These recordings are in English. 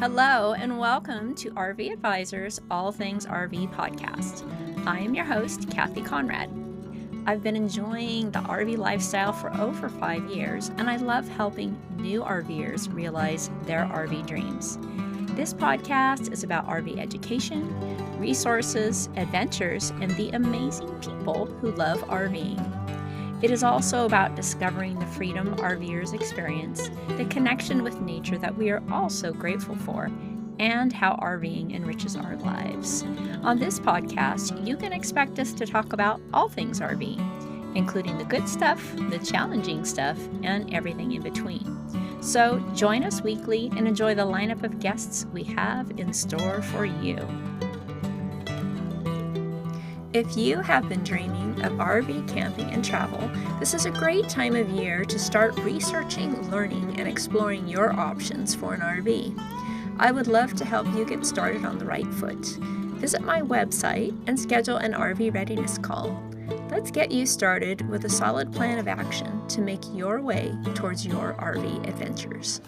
Hello, and welcome to RV Advisors All Things RV podcast. I am your host, Kathy Conrad. I've been enjoying the RV lifestyle for over 5 years, and I love helping new RVers realize their RV dreams. This podcast is about RV education, resources, adventures, and the amazing people who love RVing. It is also about discovering the freedom RVers experience, the connection with nature that we are all so grateful for, and how RVing enriches our lives. On this podcast, you can expect us to talk about all things RV, including the good stuff, the challenging stuff, and everything in between. So join us weekly and enjoy the lineup of guests we have in store for you. If you have been dreaming of RV camping and travel, this is a great time of year to start researching, learning, and exploring your options for an RV. I would love to help you get started on the right foot. Visit my website and schedule an RV readiness call. Let's get you started with a solid plan of action to make your way towards your RV adventures.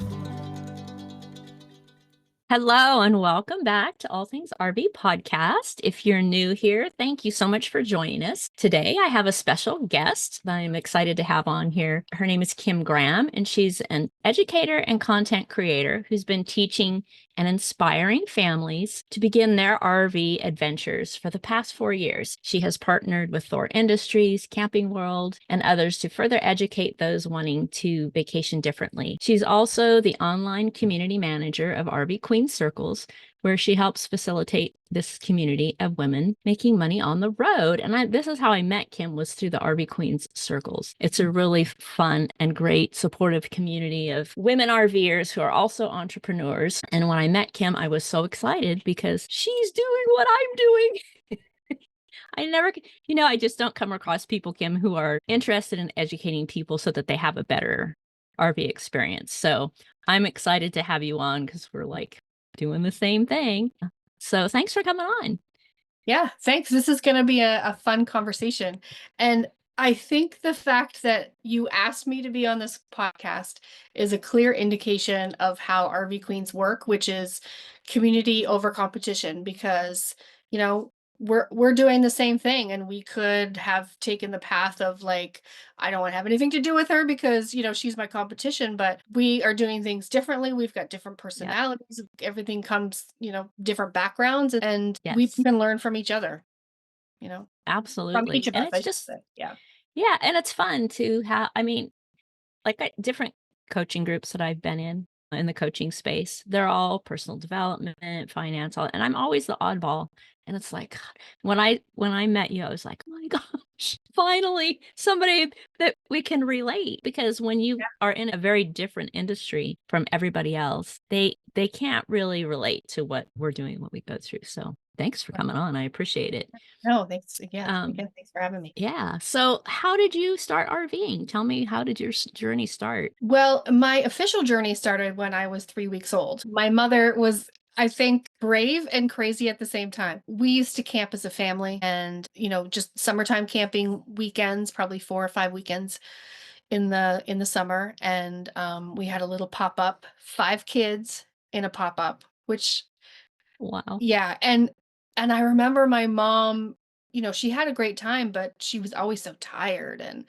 Hello, and welcome back to All Things RV podcast. If you're new here, thank you so much for joining us. Today, I have a special guest that I'm excited to have on here. Her name is Kim Graham, and she's an educator and content creator who's been teaching and inspiring families to begin their RV adventures for the past 4 years. She has partnered with Thor Industries, Camping World, and others to further educate those wanting to vacation differently. She's also the online community manager of RV Queen Circles, where she helps facilitate this community of women making money on the road. And this is how I met Kim, was through the RV Queens Circles. It's a really fun and great supportive community of women RVers who are also entrepreneurs. And when I met Kim, I was so excited because she's doing what I'm doing. I just don't come across people, Kim, who are interested in educating people so that they have a better RV experience. So I'm excited to have you on because we're like doing the same thing. So thanks for coming on. Yeah, thanks. This is going to be a fun conversation. And I think the fact that you asked me to be on this podcast is a clear indication of how RV Queens work, which is community over competition, because, you know, we're doing the same thing, and we could have taken the path of like, I don't want to have anything to do with her because, she's my competition, but we are doing things differently. We've got different Yeah. personalities. Everything comes, different backgrounds, and we Yes, can learn from each other, you know, from each absolutely. of And us, I it's should just, say. Yeah. yeah. And it's fun to have, different coaching groups that I've been in the coaching space, they're all personal development, finance, and I'm always the oddball. And it's like, God, when I met you, I was like, oh my gosh, finally somebody that we can relate. Because when you are in a very different industry from everybody else, they can't really relate to what we're doing, what we go through. So thanks for Yeah. coming on. I appreciate it. No, thanks. Yeah. Um, Again, thanks for having me. yeah. So how did you start RVing? Tell me, how did your journey start? Well, my official journey started when I was 3 weeks old. My mother was, I think, brave and crazy at the same time. We used to camp as a family and, just summertime camping weekends, probably 4 or 5 weekends in the summer. And we had a little pop-up, 5 kids in a pop-up, which, Wow. yeah. And I remember my mom, she had a great time, but she was always so tired, and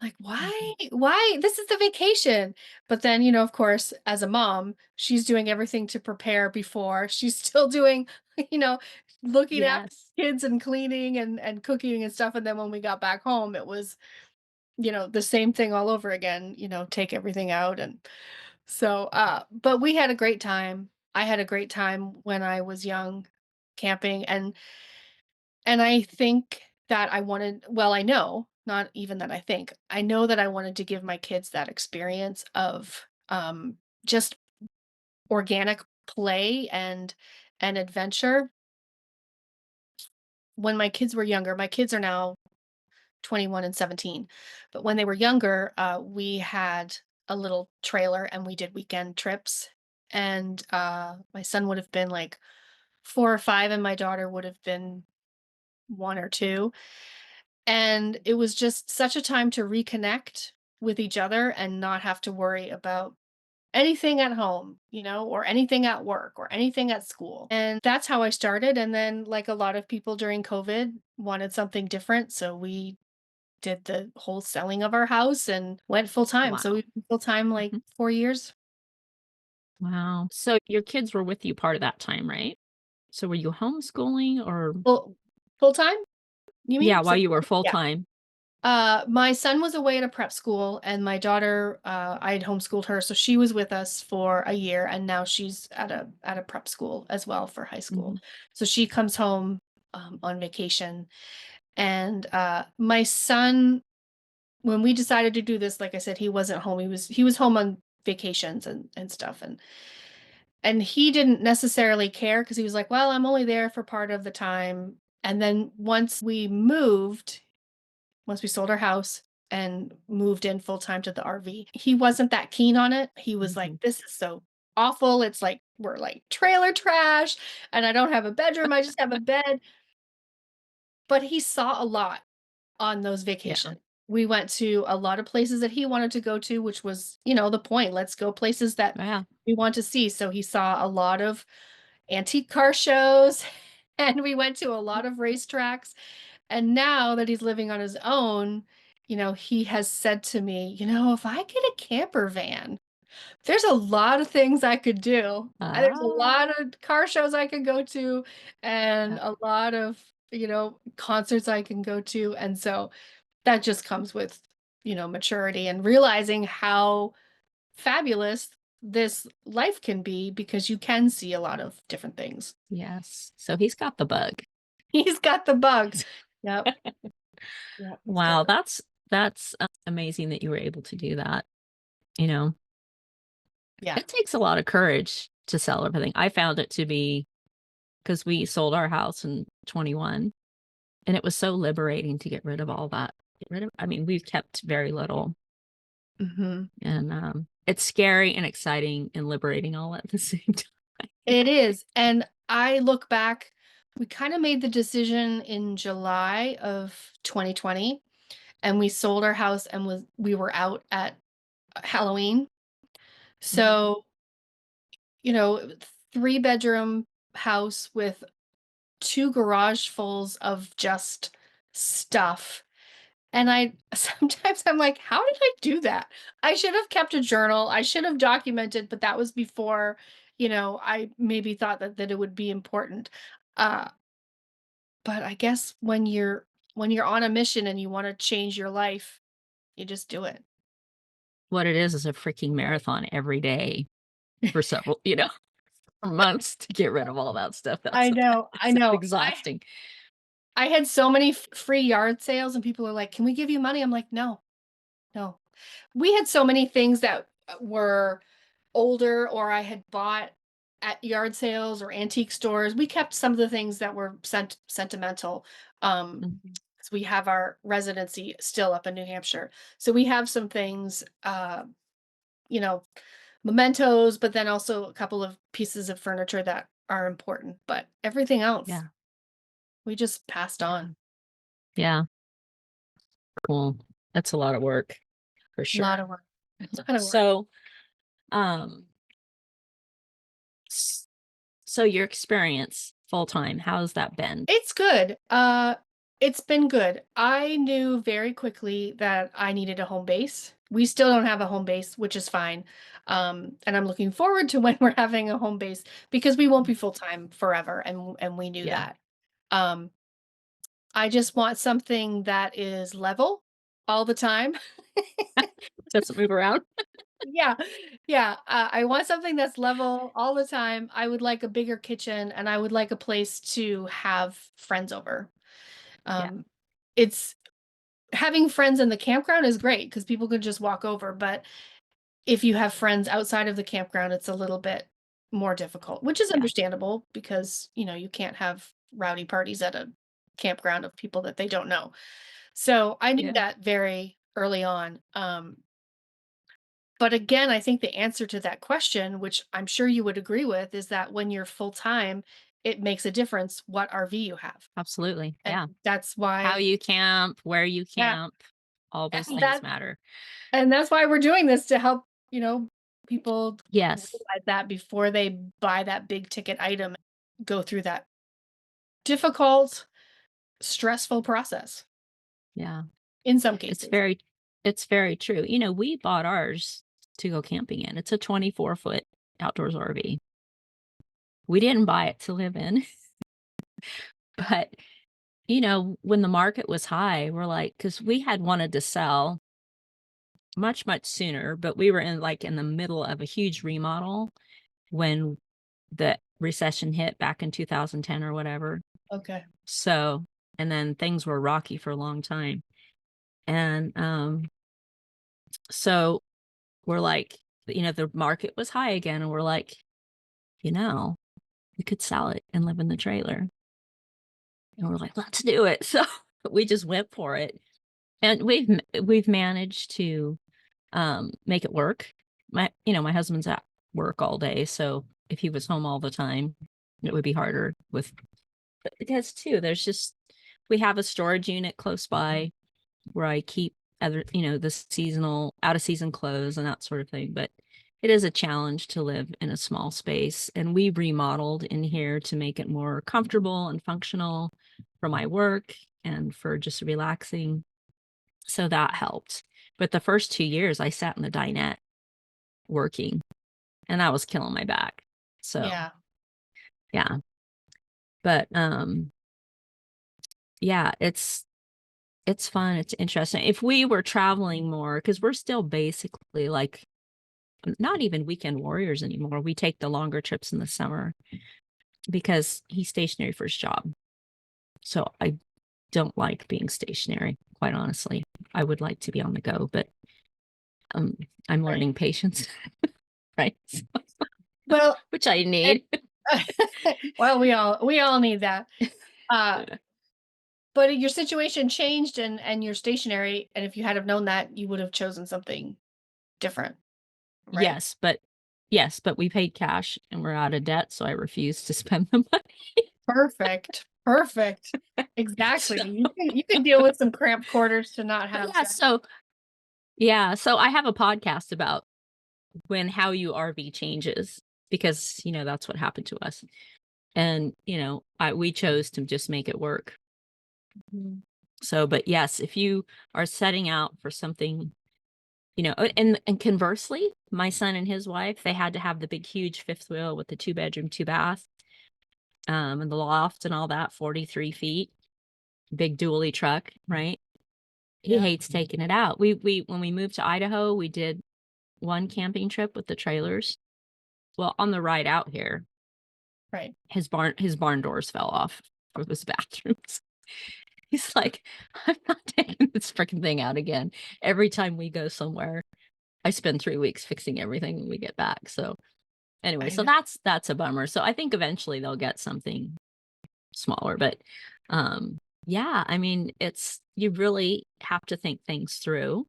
like, Mhm. why? This is the vacation. But then, of course, as a mom, she's doing everything to prepare before. She's still doing, you know, looking after Yes. kids and cleaning and cooking and stuff. And then when we got back home, it was, the same thing all over again, take everything out. And so, but we had a great time. I had a great time when I was young camping, and I think that I wanted, well, I know, not even that I think, I know that I wanted to give my kids that experience of just organic play and adventure. When my kids were younger, my kids are now 21 and 17, but when they were younger, we had a little trailer and we did weekend trips. And my son would have been like 4 or 5, and my daughter would have been 1 or 2. And it was just such a time to reconnect with each other and not have to worry about anything at home, or anything at work or anything at school. And that's how I started. And then, like a lot of people during COVID, wanted something different. So we did the whole selling of our house and went full time. So Wow. we've been full time like Mhm. 4 years. Wow. So your kids were with you part of that time, right? So were you homeschooling or Full time, you yeah, mean? while you were full Yeah. time? My son was away at a prep school, and my daughter, I had homeschooled her, so she was with us for a year, and now she's at a prep school as well for high school. Mhm. So she comes home on vacation, and my son, when we decided to do this, like I said, he wasn't home. He was home on vacations and stuff, and he didn't necessarily care because he was like, "Well, I'm only there for part of the time." And then once we sold our house and moved in full time to the RV, he wasn't that keen on it. He was like, Mhm. "This is so awful. It's like we're like trailer trash, and I don't have a bedroom. I just have a bed." But he saw a lot on those Yeah. vacations. We went to a lot of places that he wanted to go to, which was, the point. Let's go places that Yeah. we want to see. So he saw a lot of antique car shows, and we went to a lot of racetracks. And now that he's living on his own, he has said to me, if I get a camper van, there's a lot of things I could do. There's a Ah. lot of car shows I could go to and Yeah. a lot of, concerts I can go to. And so that just comes with, maturity and realizing how fabulous this life can be because you can see a lot of different things. Yes. So he's got the bug. He's got the bug. Yep. Yep. He's got Wow, the that's amazing that you were able to do that, you know? Yeah. It takes a lot of courage to sell everything. I found it to be because we sold our house in 21, and it was so liberating to get rid of all that. Get rid of I mean, we've kept very little, Mhm. and, it's scary and exciting and liberating all at the same time. It is, and I look back, we kinda made the decision in July of 2020, and we sold our house and we were out at Halloween. Mhm. So, you know, 3-bedroom house with 2 garage fulls of just stuff. And I sometimes I'm like, "How did I do that?" I should have kept a journal, I should have documented, but that was before, I maybe thought that it would be important. Uh, but I guess when you're on a mission and you wanna change your life, you just do it. What it is a freaking marathon every day for several months to get rid of all that stuff. I That's know, I it's know. exhausting. I had so many free yard sales and people are like, "Can we give you money?" I'm like, "No, no." We had so many things that were older or I had bought at yard sales or antique stores. We kept some of the things that were sentimental. Mhm. 'Cause we have our residency still up in New Hampshire. So we have some things, you know, mementos, but then also a couple of pieces of furniture that are important. But everything else, Yeah, we just passed yeah, on. yeah, cool. That's a lot of work for A sure. lot of work. A lot of work. So, um, s so your experience full-time, how's that been? It's good. It's been good. I knew very quickly that I needed a home base. We still don't have a home base, which is fine. And I'm looking forward to when we're having a home base because we won't Mm, be full time forever, and we knew yeah, that. Um, I just want something that is level all the time. doesn't move around? Yeah, yeah. I want something that's level all the time. I would like a bigger kitchen, and I would like a place to have friends over. Yeah, Um, it's Having friends in the campground is great because people could just walk over, but if you have friends outside of the campground, it's a little bit more difficult, which is yeah, understandable because, you can't have rowdy parties at a campground of people that they don't know. So, I knew yeah, that very early on, but again, I think the answer to that question, which I'm sure you would agree with, is that when you're full-time, it makes a difference what RV you have, absolutely, and yeah. that's How why. you camp, where you Yeah, camp, all those and things matter. that's why we're doing this to help, People Yes. realize that before they buy that big ticket item, go through that difficult, stressful process Yeah. in some It's cases. very it's very true. You know, we bought ours to go camping in. It's a 24-foot outdoors RV. We didn't buy it to live in, but, you know, when the market was high, we're like, because we had wanted to sell much, much sooner, but we were in the middle of a huge remodel when the recession hit back in 2010 or whatever. Okay. So, and then things were rocky for a long time. And, so we're like, the market was high again, and we're like, you know, we could sell it and live in the trailer. And we're like, let's do it. So we just went for it. And we've managed to make it work. My husband's at work all day, so if he was home all the time, it would be harder with but because too, there's just we have a storage unit close by where I keep other, the seasonal out of season clothes and that sort of thing. But it is a challenge to live in a small space. And we remodeled in here to make it more comfortable and functional for my work and for just relaxing. So that helped. But the first 2 years I sat in the dinette working and I was killing my back. So Yeah. yeah. But yeah, it's fun, it's interesting. If we were traveling more, because 'cause we're still basically, like, not even weekend warriors anymore, we take the longer trips in the summer because he's stationary for his job. So, I don't like being stationary, quite honestly. I would like to be on the go, but, um, I'm Right. learning patience, right? Well, Which I and need. well, we all need that. Uh, but your situation changed and you're stationary, and if you had have known that, you would have chosen something different, right? Yes, but yes, but we paid cash and we're out of debt, so I refuse to spend the money. Perfect. Perfect. Exactly. So You can deal with some cramped quarters to not but have yeah, stress. so I have a podcast about when how you RV changes because, that's what happened to us. And, we chose to just make it work. Mhm. So, but yes, if you are setting out for something, and conversely, my son and his wife, they had to have the big, huge fifth wheel with the 2 bedroom, 2 bath, and the loft and all that, 43 feet, big dually truck, right? He Yeah, hates taking it out. When we moved to Idaho, we did one camping trip with the trailers. Well, on the ride out here, right. his barn doors fell off of his bathrooms. He's like, "I'm not taking this freaking thing out again. Every time we go somewhere, I spend 3 weeks fixing everything when we get back." So, anyway, I so know. that's a bummer. So, I think eventually they'll get something smaller, but, yeah, I mean, it's you really have to think things through,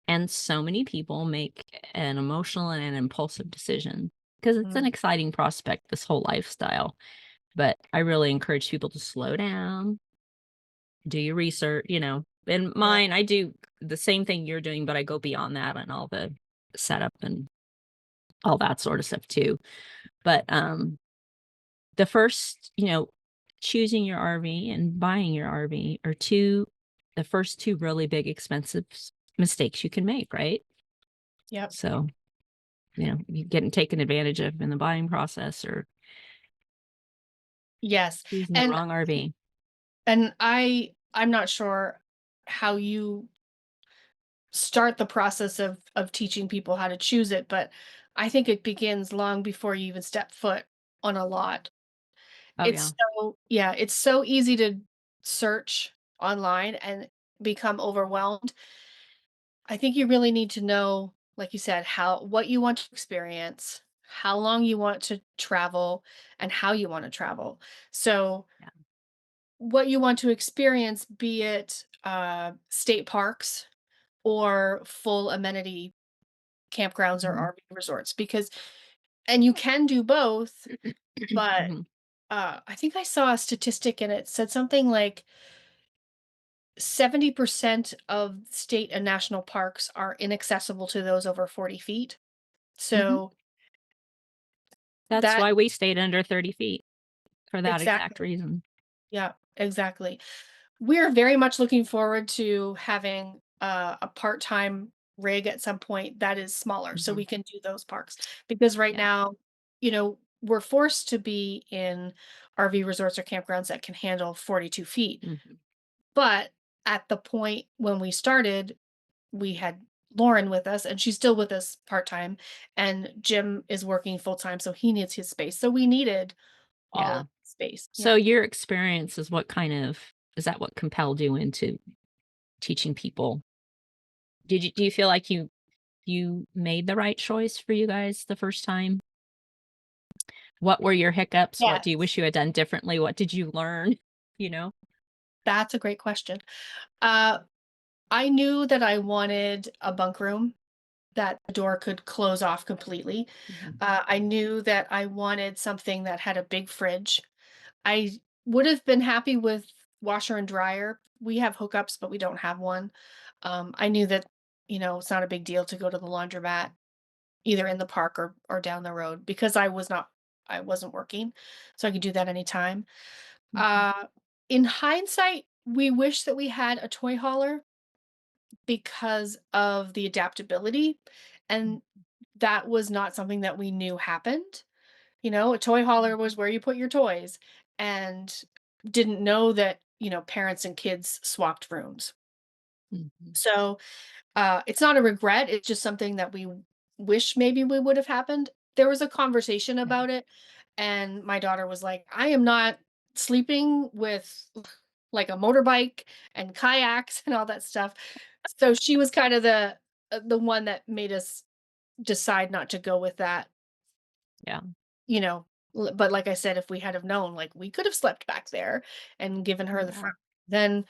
and so many people make an emotional and an impulsive decision because it's an Mm, exciting prospect, this whole lifestyle. But I really encourage people to slow down, do your research, In right. mine, I do the same thing you're doing, but I go beyond that and all the setup and all that sort of stuff too. But the first, choosing your RV and buying your RV are the first two really big expensive mistakes you can make, right? Yep. So, you getting taken advantage of in the buying process or Yes. choosing the And wrong RV. I'm not sure how you start the process of teaching people how to choose it, but I think it begins long before you even step foot on a lot. Oh yeah. It's so easy to search online and become overwhelmed. I think you really need to know, like you said, how what you want to experience, how long you want to travel, and how you want to travel. So, Yeah. what you want to experience, be it state parks or full amenity campgrounds or Mhm. RV resorts, because and you can do both, but Mhm. I think I saw a statistic and it said something like 70% of state and national parks are inaccessible to those over 40 feet. Mhm. So That's that why we stayed under 30 feet for that exact exactly. reason. Yeah, exactly. We're very much looking forward to having a part-time rig at some point that is smaller so Mhm. we can do those parks. Because right Yeah. now, we're forced to be in RV resorts or campgrounds that can handle 42 feet. Mhm. But at the point when we started, we had Lauren with us and she's still with us part-time, and Jim is working full-time, so he needs his space. So we needed all Yeah. of the space. So Yeah. your experience is what kind of is that what compelled you into teaching people? Do you feel like you made the right choice for you guys the first time? What were your hiccups? What do you Yes. wish you had done differently? What did you learn? You know? That's a great question. Uh, I knew that I wanted a bunk room that the door could close off completely. Mhm. I knew that I wanted something that had a big fridge. I would have been happy with washer and dryer. We have hookups, but we don't have one. I knew that, it's not a big deal to go to the laundromat either in the park or down the road because I wasn't working, so I could do that anytime. Mhm. Uh, in hindsight, we wish that we had a toy hauler because of the adaptability, and that was not something that we knew happened. A toy hauler was where you put your toys, and didn't know that, parents and kids swapped rooms. Mhm. So, it's not a regret, it's just something that we wish maybe we would have happened. There was a conversation Yeah. about it, and my daughter was like, "I am not sleeping with like a motorbike and kayaks and all that stuff." So she was kind of the one that made us decide not to go with that, Yeah. you know. But like I said, if we had have known, like we could have slept back there and given her the Yeah. front, then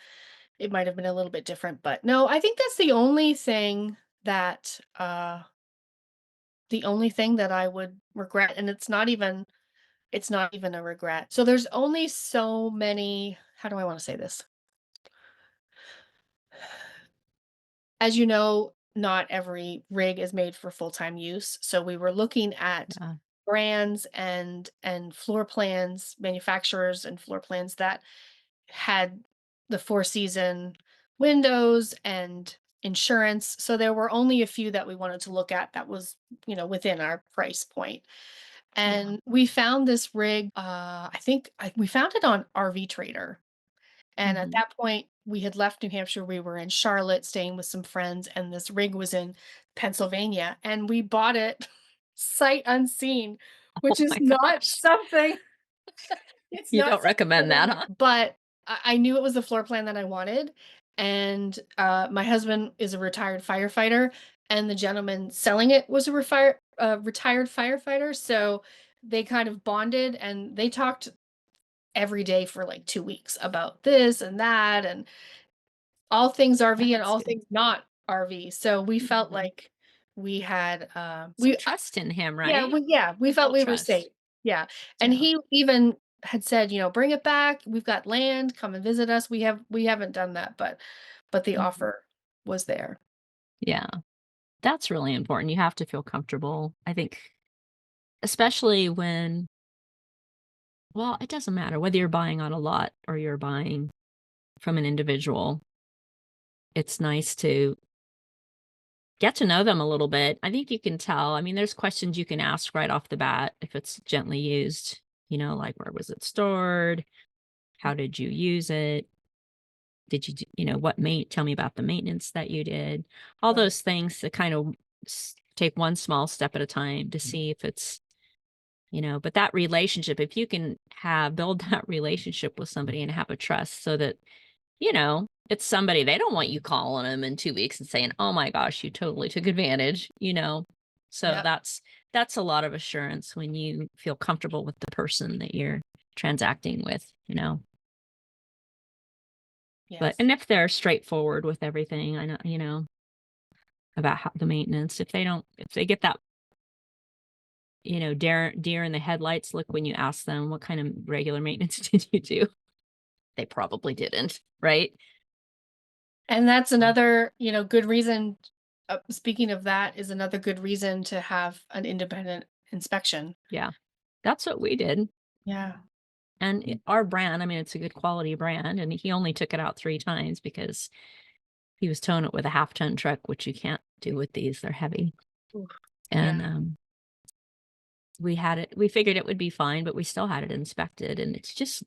it might have been a little bit different. But no, I think that's the only thing that I would regret, and it's not even a regret. So there's only so many, how do I want to say this? As you know, not every rig is made for full-time use. So we were looking at Yeah. brands and floor plans, manufacturers and floor plans that had the four-season windows and insurance. So there were only a few that we wanted to look at that was, within our price point. Yeah. And we found this rig, we found it on RV Trader. And at Mhm. that point, we had left New Hampshire. We were in Charlotte staying with some friends, and this rig was in Pennsylvania. And we bought it sight unseen, Oh which is my not gosh. something, it's You not don't something recommend that that, I huh? but I knew it was the floor plan that I wanted. And my husband is a retired firefighter, and the gentleman selling it was retired firefighter. So they kind of bonded, and they talked every day for like 2 weeks about this and that, and all things RV and That's all good. things not RV. So we felt Mhm. like we had Some trust in him, yeah, right? we You felt built we were safe. trust. Yeah. And Yeah. he even had said, bring it back. We've got land, come and visit us. We haven't done that, but the Mhm. offer was there. Yeah. That's really important. You have to feel comfortable. I think especially when well, it doesn't matter whether you're buying on a lot or you're buying from an individual. It's nice to get to know them a little bit. I think you can tell. I mean, there's questions you can ask right off the bat if it's gently used, like where was it stored? How did you use it? Did you, tell me about the maintenance that you did? All Right. those things to kind of take one small step at a time to see if it's, but that relationship, if you can build that relationship with somebody and have a trust so that it's somebody they don't want you calling them in 2 weeks and saying, "Oh my gosh, you totally took advantage." So Yep. that's a lot of assurance when you feel comfortable with the person that you're transacting with. But Yes. and if they're straightforward with everything, I know, about how the maintenance, if they get that, deer in the headlights look when you ask them what kind of regular maintenance did you do? They probably didn't, right? And that's So another, good reason speaking of that is another good reason to have an independent inspection. Yeah. That's what we did. Yeah. And our brand, I mean, it's a good quality brand. And he only took it out 3 times because he was towing it with a half-ton truck, which you can't do with these. They're heavy. Oof. And Yeah. we figured it would be fine, but we still had it inspected. And it's just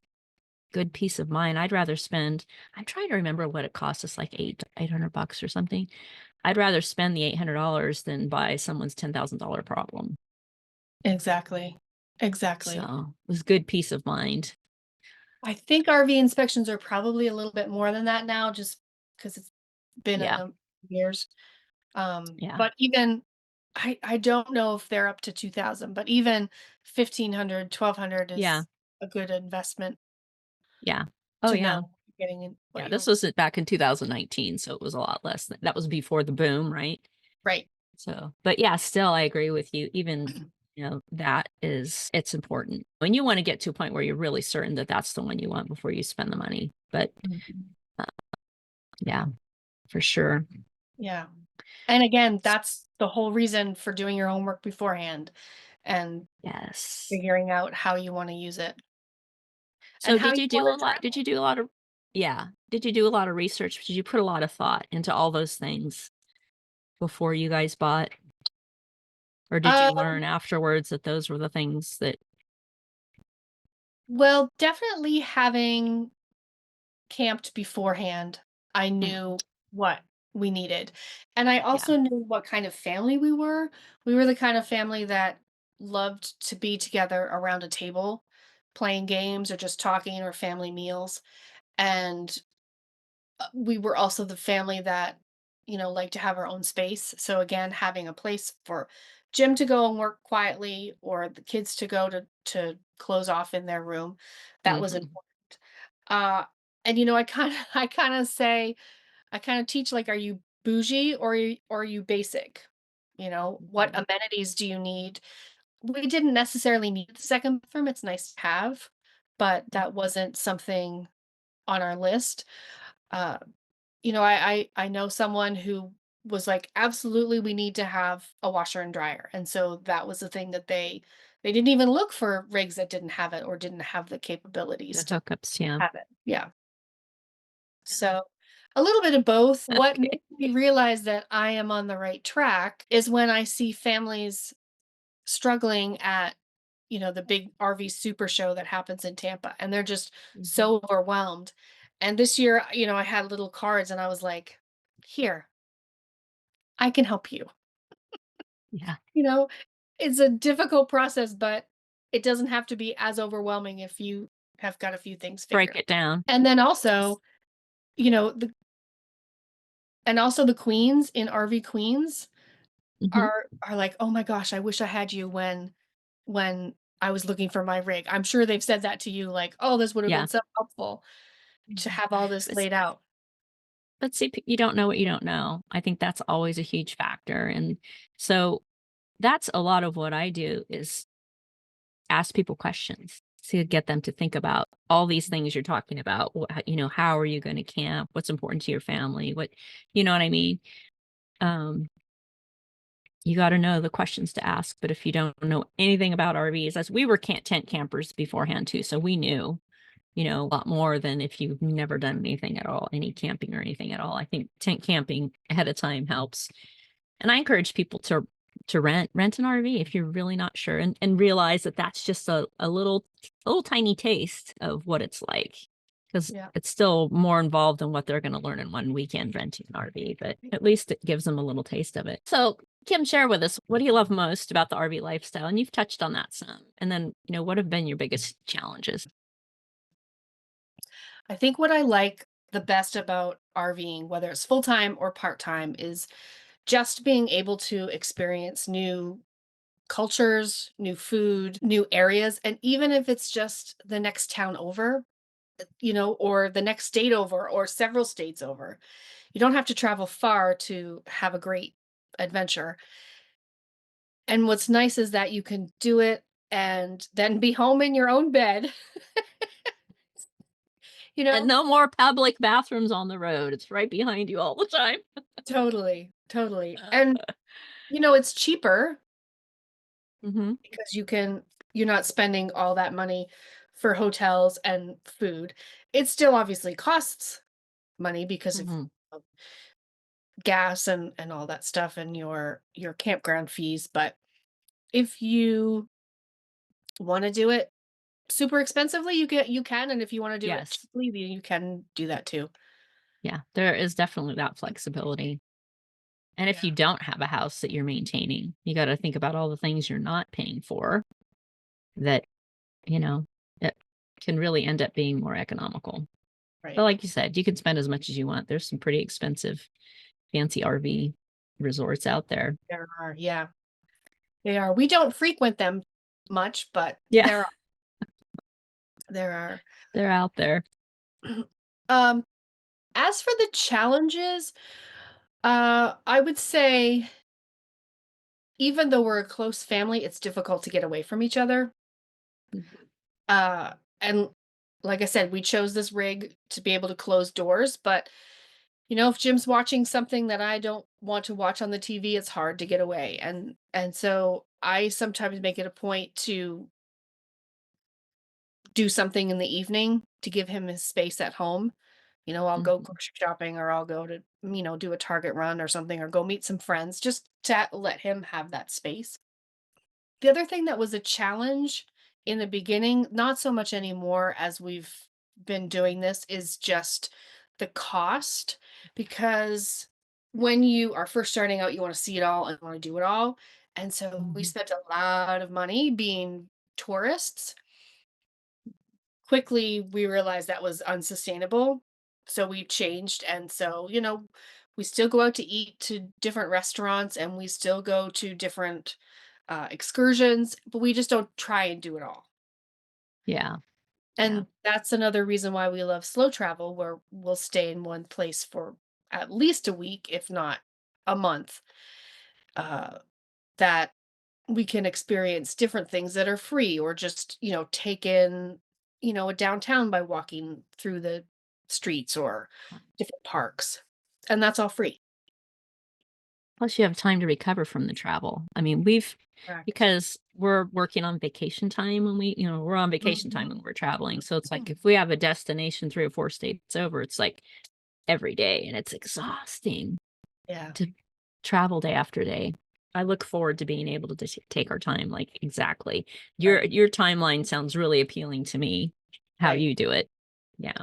good peace of mind. I'm trying to remember what it cost us, like 800 bucks or something. I'd rather spend the $800 than buy someone's $10,000 problem. Exactly. Exactly. So it was good peace of mind. I think RV inspections are probably a little bit more than that now just because it's been Yeah. years. Yeah. But even I don't know if they're up to 2,000, but even 1,500, 1,200 Yeah. is a good investment Yeah. Oh, to yeah. know getting in what Yeah. This you're was back in 2019. So it was a lot less. That was before the boom, right? right. So, but yeah, still, I agree with you. Even, it's important. When you want to get to a point where you're really certain that that's the one you want before you spend the money. But Mhm. uh, yeah, for sure. Yeah. And again, that's the whole reason for doing your homework beforehand and Yes. figuring out how you want to use it and So how did you you do want a to lot? Did travel. you do a lot of, yeah. Did you do a lot of research? Did you put a lot of thought into all those things before you guys bought? Or did you Um, learn afterwards that those were the things that, well, definitely having camped beforehand, I mm, knew what we needed. And I yeah. also knew what kind of family we were. We were the kind of family that loved to be together around a table, playing games or just talking or family meals. And we were also the family that, liked to have our own space. So again, having a place for Jim to go and work quietly or the kids to go to close off in their room, that was Mhm. important. Uh, and I kind of I kind of say I kind of teach like, are you bougie or are you basic? What Mhm. amenities do you need? We didn't necessarily need the second bathroom. It's nice to have, but that wasn't something on our list. Uh, I know someone who was like, absolutely, we need to have a washer and dryer, and so that was the thing that they didn't even look for rigs that didn't have it or didn't have the The capabilities to hookups, yeah. have it. Yeah. So, a little bit of both. What Okay. makes me realize that I am on the right track is when I see families struggling at, the big RV super show that happens in Tampa, and they're just Mhm. so overwhelmed. And this year, I had little cards and I was like, here, I can help you. Yeah. You know, it's a difficult process, but it doesn't have to be as overwhelming if you have got a few things Break figured. it down. And then also, you know, the and also the queens in RV Queens Mhm. are like, "Oh my gosh, I wish I had you when I was looking for my rig." I'm sure they've said that to you, like, "Oh, this would have been Yeah. so helpful to Mhm. have all this But s laid out." but see, you don't know what you don't know. I think that's always a huge factor, and so that's a lot of what I do is ask people questions to get them to think about all these things you're talking about. How are you gonna camp? What's important to your family? You know what I mean? Um, you gotta know the questions to ask, but if you don't know anything about RVs, as we were tent campers beforehand too, so we knew, a lot more than if you've never done anything at all, any camping or anything at all. I think tent camping ahead of time helps. And I encourage people to rent an RV if you're really not sure, and realize that that's just a little tiny taste of what it's like, because Yeah. it's still more involved than what they're going to learn in one weekend renting an RV, but at least it gives them a little taste of it. So, Kim, share with us, what do you love most about the RV lifestyle? And you've touched on that some. And then, what have been your biggest challenges? I think what I like the best about RVing, whether it's full-time or part-time, is just being able to experience new cultures, new food, new areas, and even if it's just the next town over, or the next state over or several states over. You don't have to travel far to have a great adventure. And what's nice is that you can do it and then be home in your own bed. You And know? no more public bathrooms on the road. It's right behind you all the time. Totally, totally. And, it's cheaper Mhm, because you're not spending all that money for hotels and food. It still obviously costs money because mhm, of gas and all that stuff and your campground fees, but if you wanna do it super expensively, you can, and if you wanna do it yes. cheaply, you can do that too. Yeah, there is definitely that flexibility. And if you Yeah, don't have a house that you're maintaining, you gotta think about all the things you're not paying for that, you know, it can really end up being more economical. But right. like you said, you can spend as much as you want. There's some pretty expensive fancy RV resorts out there. There are, yeah, they are. We don't frequent them much, but Yeah, there are. they're out there. Um, as for the challenges, I would say even though we're a close family, it's difficult to get away from each other. Mhm, And like I said, we chose this rig to be able to close doors, but if Jim's watching something that I don't want to watch on the TV, it's hard to get away. And so I sometimes make it a point to do something in the evening to give him his space at home. I'll go mhm. grocery shopping or I'll go to, do a Target run or something or go meet some friends just to let him have that space. The other thing that was a challenge in the beginning, not so much anymore as we've been doing this, is just the cost. Because when you are first starting out, you want to see it all and want to do it all. And so we Mhm. spent a lot of money being tourists. Quickly, we realized that was unsustainable. So we changed. And so, we still go out to eat to different restaurants and we still go to different excursions, but we just don't try and do it all. Yeah, yeah. And that's another reason why we love slow travel, where we'll stay in one place for at least a week, if not a month. Uh, that we can experience different things that are free, or just take in a downtown by walking through the streets or different parks, and that's all free. Plus, you have time to recover from the travel. I mean, Correct. because we're working on vacation time when we're on vacation time Mhm. when we're traveling. So it's like if we have a destination 3 or 4 states over, it's like every day and it's exhausting Yeah. to travel day after day. I look forward to being able to just take our time, like exactly. Your Right. your timeline sounds really appealing to me, how Right. you do it. Yeah.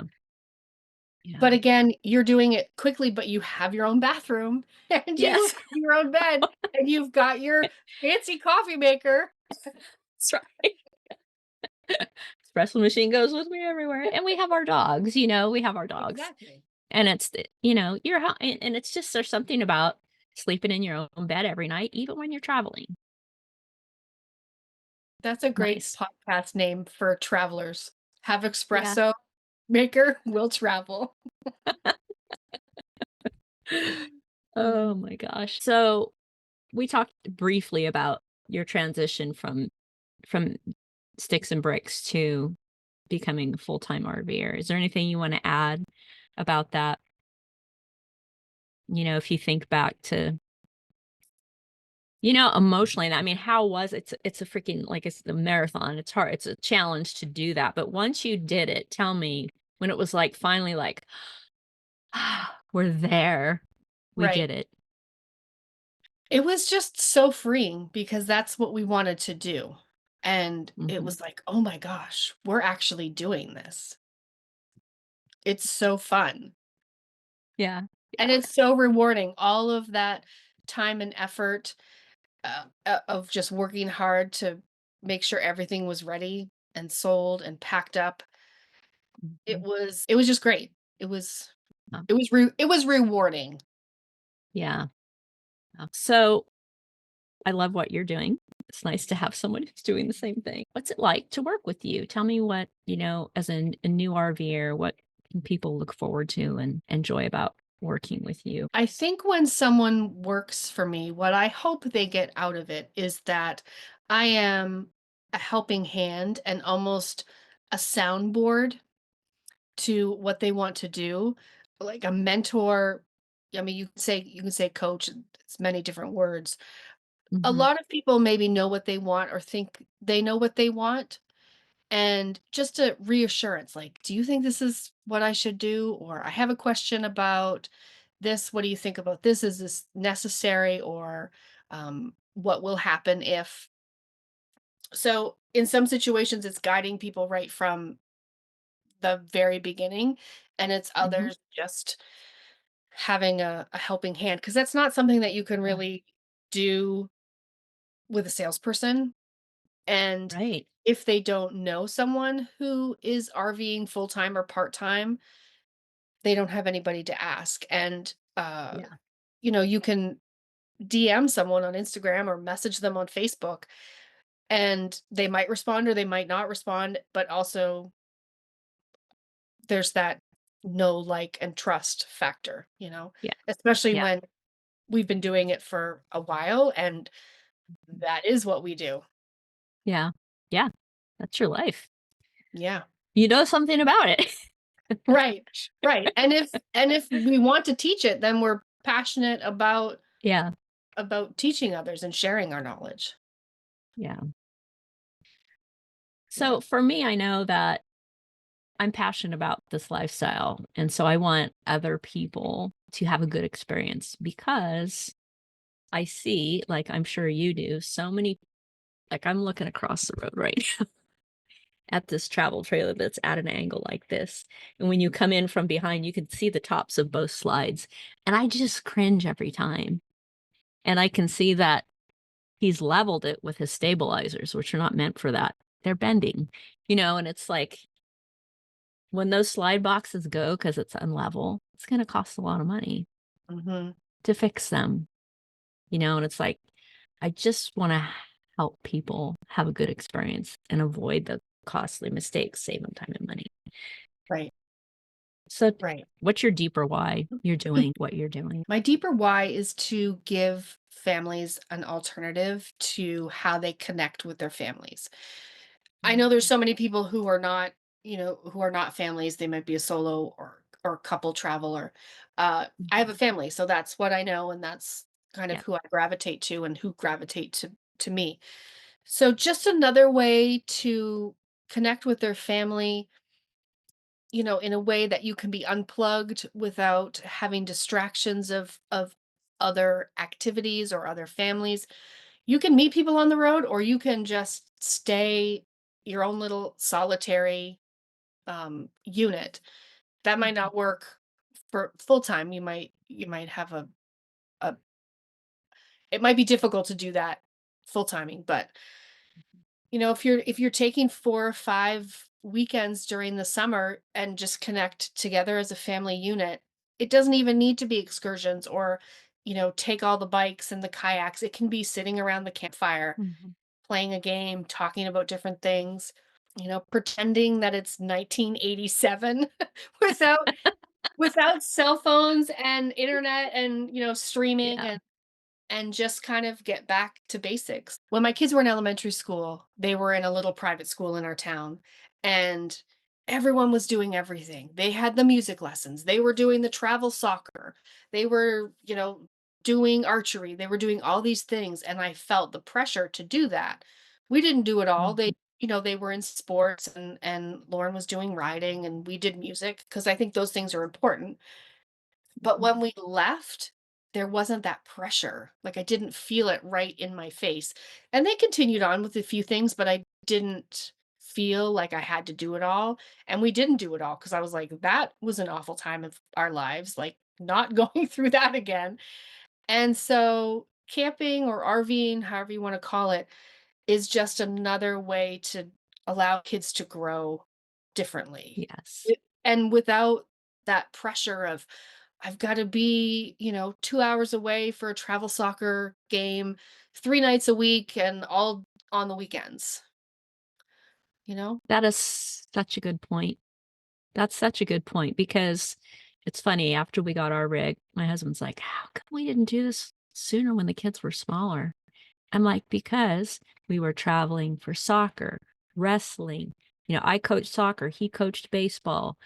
Yeah. But again, you're doing it quickly, but you have your own bathroom and you Yes. have your own bed and you've got your fancy coffee maker. That's right. Espresso machine goes with me everywhere, and we have our dogs, we have our dogs, Exactly. and it's your house, and it's just there's something about sleeping in your own bed every night, even when you're traveling. That's a great Nice. podcast name for travelers. Have Yeah. espresso maker, will travel. Oh my gosh. So, we talked briefly about your transition from sticks and bricks to becoming a full-time RVer. Is there anything you wanna add about that? If you think back to emotionally, I mean, how was it's a freaking like, it's the marathon, it's hard, it's a challenge to do that, but once you did it, tell me when it was, like, finally like, "Ah, we're there. We Right. did it." It was just so freeing because that's what we wanted to do. And it Mhm. was like, oh my gosh, we're actually doing this. It's so fun. Yeah. And Yeah. it's so rewarding. All of that time and effort of just working hard to make sure everything was ready and sold and packed up. It Mhm. was it was just great. It was Oh, it was rewarding. yeah. Oh, so, I love what you're doing. It's nice to have someone who's doing the same thing. What's it like to work with you? Tell me what, as a new RVer, what can people look forward to and enjoy about working with you? I think when someone works for me, what I hope they get out of it is that I am a helping hand and almost a soundboard to what they want to do, like a mentor. I mean, you can say coach, it's many different words. A Mhm. lot of people maybe know what they want or think they know what they want, and just a reassurance, like, "Do you think this is what I should do?" Or, "I have a question about this. What do you think about this? Is this necessary?" Or, "What will happen if?" So, in some situations, it's guiding people right from the very beginning, and it's Mhm. others just having a helping hand, because that's not something that you can Yeah. really do with a salesperson. And Right. if they don't know someone who is RVing full time or part time, they don't have anybody to ask. And, Yeah. you can DM someone on Instagram or message them on Facebook, and they might respond or they might not respond. But also, there's that know, like, and trust factor, Yeah. especially Yeah. when we've been doing it for a while and that is what we do. Yeah. Yeah. That's your life. Yeah. You know something about it. Right. Right. And if we want to teach it, then we're passionate Yeah. about teaching others and sharing our knowledge. Yeah. Yeah. So for me, I know that I'm passionate about this lifestyle, and so I want other people to have a good experience because I see, like I'm sure you do, so many like I'm looking across the road right now at this travel trailer that's at an angle like this. And when you come in from behind, you can see the tops of both slides. And I just cringe every time. And I can see that he's leveled it with his stabilizers, which are not meant for that. They're bending, and it's like when those slide boxes go because it's unlevel, it's going to cost a lot of money Mhm. to fix them, and it's like, I just want to help people have a good experience and avoid the costly mistakes, save them time and money. Right. So, Right. what's your deeper why you're doing what you're doing? My deeper why is to give families an alternative to how they connect with their families. I know there's Mhm. so many people who are not families. They might be a solo or couple traveler. I have a Mhm. family, so that's what I know, and that's kind of Yeah. who I gravitate to and who gravitate to me. So just another way to connect with their family, in a way that you can be unplugged without having distractions of other activities or other families. You can meet people on the road, or you can just stay your own little solitary unit. That might Mhm. not work for full time. You might have a it might be difficult to do that full timing, but if you're taking 4 or 5 weekends during the summer and just connect together as a family unit, it doesn't even need to be excursions or, take all the bikes and the kayaks. It can be sitting around the campfire, Mhm. playing a game, talking about different things, pretending that it's 1987 without without cell phones and internet and, streaming Yeah. and just kind of get back to basics. When my kids were in elementary school, they were in a little private school in our town, and everyone was doing everything. They had the music lessons, they were doing the travel soccer, they were, doing archery, they were doing all these things, and I felt the pressure to do that. We didn't do it all. Mhm. They were in sports, and Lauren was doing riding and we did music because I think those things are important. But Mhm. when we left, there wasn't that pressure. Like, I didn't feel it right in my face. And they continued on with a few things, but I didn't feel like I had to do it all. And we didn't do it all because I was like, that was an awful time of our lives, like, not going through that again. And so, camping or RVing, however you want to call it, is just another way to allow kids to grow differently. Yes. And without that pressure of, I've got to be, 2 hours away for a travel soccer game 3 nights a week and all on the weekends, you know? That is such a good point. That's such a good point because it's funny, after we got our rig, my husband's like, "How come we didn't do this sooner when the kids were smaller?" I'm like, "Because we were traveling for soccer, wrestling." I coached soccer, he coached baseball.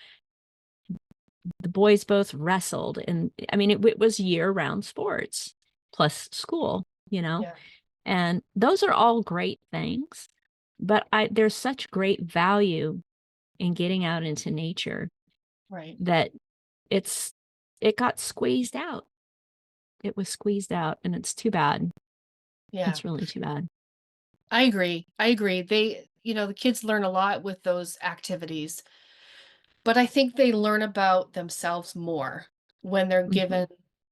the boys both wrestled, and I mean, it was year-round sports plus school, you know? Yeah. And those are all great things, but I there's such great value in getting out into nature Right. that it's it got squeezed out. It was squeezed out, and it's too bad. Yeah. It's really too bad. I agree. I agree. The kids learn a lot with those activities, but I think they learn about themselves more when they're Mhm. given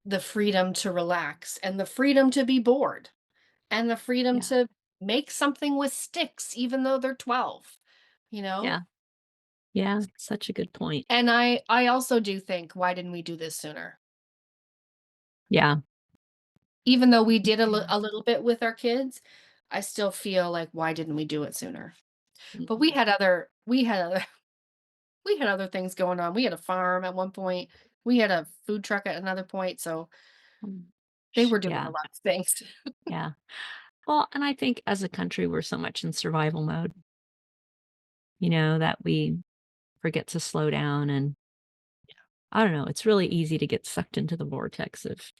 the freedom to relax and the freedom to be bored and the freedom Yeah. to make something with sticks even though they're 12, you know? Yeah. Yeah, such a good point. And I also do think, why didn't we do this sooner? Yeah. Even though we did Yeah. a little bit with our kids, I still feel like, why didn't we do it sooner? But Mhm. we had other things going on. We had a farm at one point. We had a food truck at another point, so they were doing a Yeah. lot of things. Yeah. Well, and I think as a country, we're so much in survival mode, that we forget to slow down. And I don't know, it's really easy to get sucked into the vortex of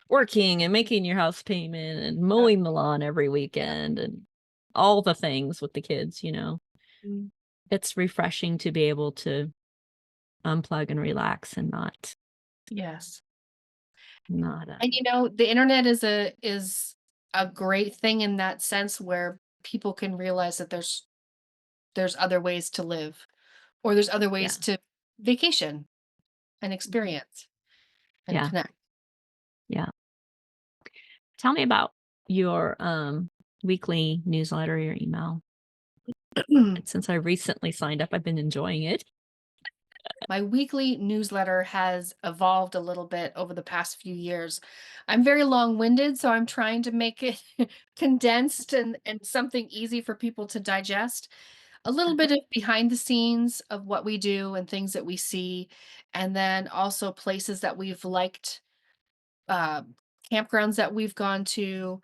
working and making your house payment and Yeah, mowing the lawn every yeah. weekend and all the things with the kids. Mm, It's refreshing to be able to unplug and relax and yes. not And, the internet is a great thing in that sense where people can realize that there's other ways to live, or there's other ways yeah. to vacation and Mhm. experience and Yeah. connect. Yeah. Tell me about your weekly newsletter, your email. And since I recently signed up, I've been enjoying it. My weekly newsletter has evolved a little bit over the past few years. I'm very long-winded, so I'm trying to make it condensed and something easy for people to digest. A little Uh-huh. bit of behind the scenes of what we do and things that we see, and then also places that we've liked, uh, campgrounds that we've gone to,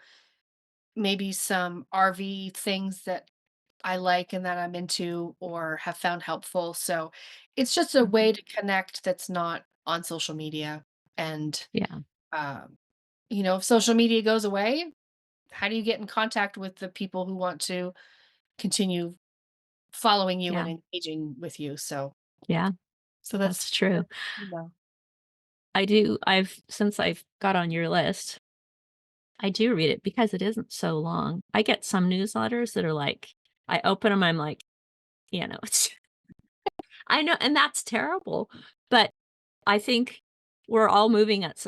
maybe some RV things that I like and that I'm into or have found helpful. So it's just a Mhm. way to connect that's not on social media. And, Yeah. um, if social media goes away, how do you get in contact with the people who want to continue following you and Yeah. engaging with you? Yeah. So That's true. that's, you know, Since I've got on your list, I do read it because it isn't so long. I get some newsletters that are like, I open them, I'm like, it's, I know, and that's terrible. But I think we're all moving at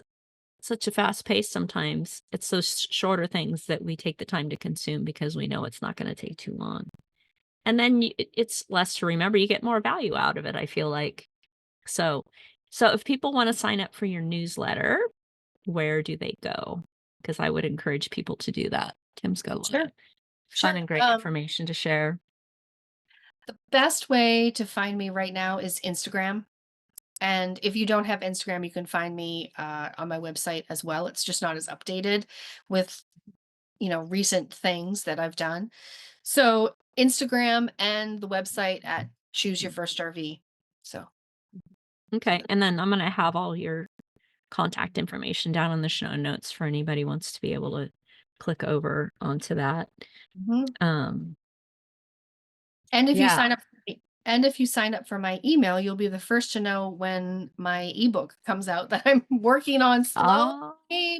such a fast pace sometimes. It's those shorter things that we take the time to consume because we know it's not going to take too long. And then it's less to remember. You get more value out of it, I feel like. So, so if people want to sign up for your newsletter, where do they go? Because I would encourage people to do that. Kim's got a lot sure, of fun sure. and great information to share. The best way to find me right now is Instagram. And if you don't have Instagram, you can find me on my website as well. It's just not as updated with recent things that I've done. So Instagram and the website at Choose Your First RV. So, so Okay. And then I'm going to have all your contact information down in the show notes for anybody who wants to be able to click over onto that. Mhm. Um, and if you yeah. sign up, and if you sign up for my email, you'll be the first to know when my ebook comes out that I'm working on slowly Ah,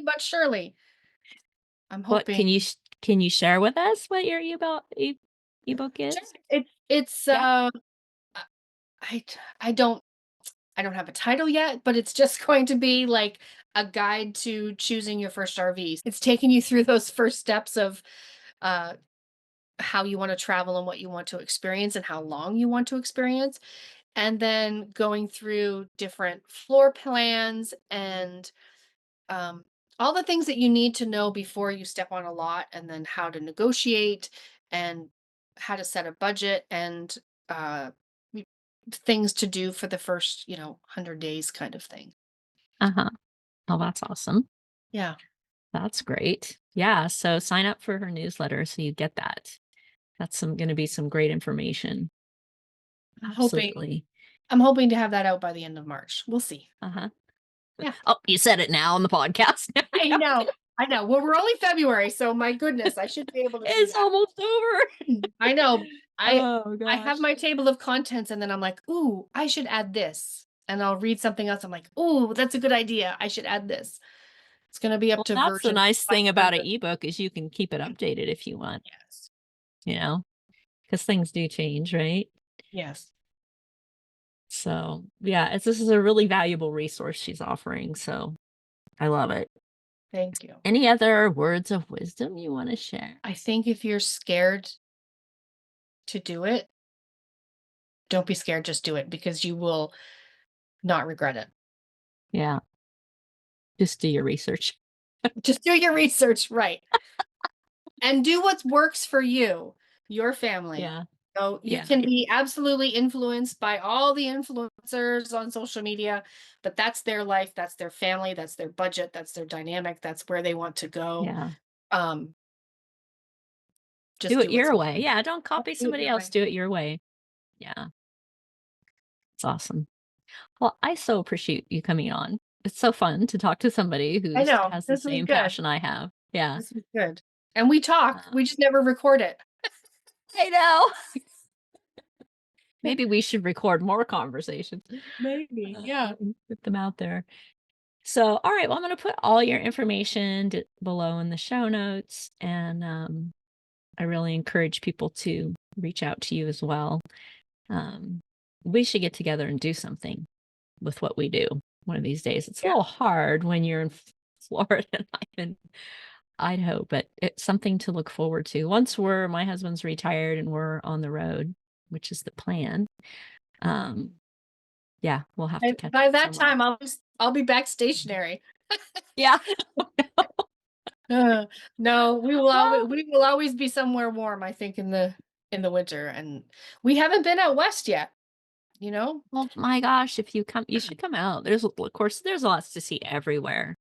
but surely. I'm what hoping. can you share with us what your ebook Sure. is? It's Yeah. I I don't have a title yet, but it's just going to be like a guide to choosing your first RV. It's taking you through those first steps of uh, how you want to travel and what you want to experience and how long you want to experience. And then going through different floor plans and um, all the things that you need to know before you step on a lot, and then how to negotiate and how to set a budget and uh, things to do for the first 100 days kind of thing. Uh-huh. Oh, that's awesome. Yeah. That's great. Yeah, so sign up for her newsletter so you get that. That's some gonna be some great information. I'm hoping Absolutely. I'm hoping to have that out by the end of March. We'll see. Uh-huh. Yeah. Oh, you said it now on the podcast. I know. I know. Well, we're only February, so my goodness, I should be able to do It's that. almost over. I know. Oh I have gosh. my table of contents and then I'm like, "Ooh, I should add this." And I'll read something else. I'm like, "Ooh, that's a good idea. I should add this." It's gonna be up Well, to that's the version nice thing about an 500. ebook is you can keep it updated if you want, Yes. you know, because things do change, right? Yes. So yeah, this is a really valuable resource she's offering. So I love it. Thank you. Any other words of wisdom you want to share? I think if you're scared to do it, don't be scared, just do it because you will not regret it. Yeah, just do your research. Just do your research right and do what works for you, your family. Yeah, So you yeah, can be absolutely influenced by all the influencers on social media, but that's their life, that's their family, that's their budget, that's their dynamic, that's where they want to go. yeah. Um, Do just it do what's your way. Yeah, don't copy do it somebody your else. way. Do it your way. Yeah, it's awesome. Well, I so appreciate you coming on. It's so fun to talk to somebody I who's know. has the This was same good. passion I have. Yeah. This was good. And we talk, Uh, we just never record it. I know. Maybe we should record more conversations. Maybe. Yeah. And put them out there. So, all right. Well, I'm going to put all your information below in the show notes, and I really encourage people to reach out to you as well. Um, we should get together and do something with what we do one of these days. It's a Yeah. little hard when you're in Florida and I'm in Idaho, but it's something to look forward to. Once my husband's retired and we're on the road, which is the plan. Um, yeah, we'll have to And catch by up that somewhere. time, I'll be back stationary. Yeah. Uh, no, Oh, we will always be somewhere warm, I think, in the winter, and we haven't been out west yet, you know? well, my gosh, if you come, you should come out. Of course, there's lots to see everywhere,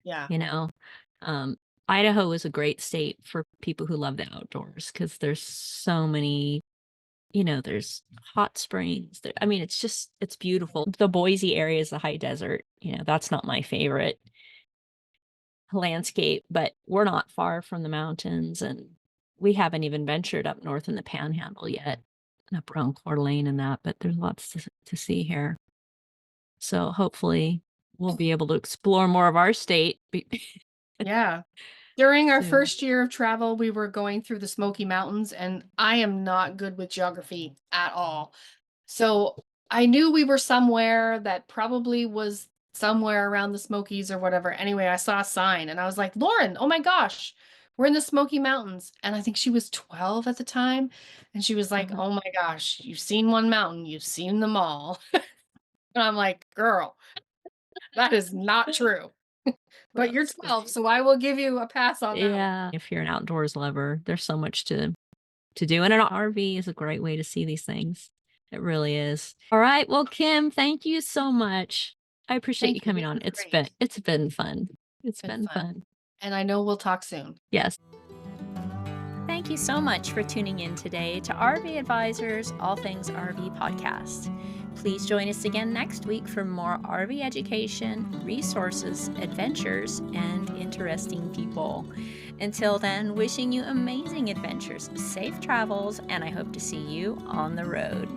Yeah. you know. Um, Idaho is a great state for people who love the outdoors because there's so many, there's hot springs. I mean, it's beautiful. The Boise area is the high desert. That's not my favorite landscape, but we're not far from the mountains, and we haven't even ventured up north in the Panhandle yet, up around Coeur d'Alene and that, but there's lots to see here. So hopefully we'll be able to explore more of our state Yeah. During our soon. first year of travel, we were going through the Smoky Mountains, and I am not good with geography at all. So I knew we were somewhere that probably was somewhere around the Smokies or whatever. Anyway, I saw a sign and I was like, Lauren, oh my gosh, we're in the Smoky Mountains. And I think she was 12 at the time. And she was like, Uh-huh. oh my gosh, you've seen one mountain, you've seen them all. And I'm like, girl, that is not true. But you're That's 12, funny. so I will give you a pass on that one. Yeah, if you're an outdoors lover, there's so much to do, and an RV is a great way to see these things. It really is. All right, well, Kim, thank you so much. I appreciate you Thank you. coming This on. was It's been great. it's been fun. It's Been been fun. fun. And I know we'll talk soon. Yes. Thank you so much for tuning in today to RV Advisors All Things RV podcast. Please join us again next week for more RV education, resources, adventures, and interesting people. Until then, wishing you amazing adventures, safe travels, and I hope to see you on the road.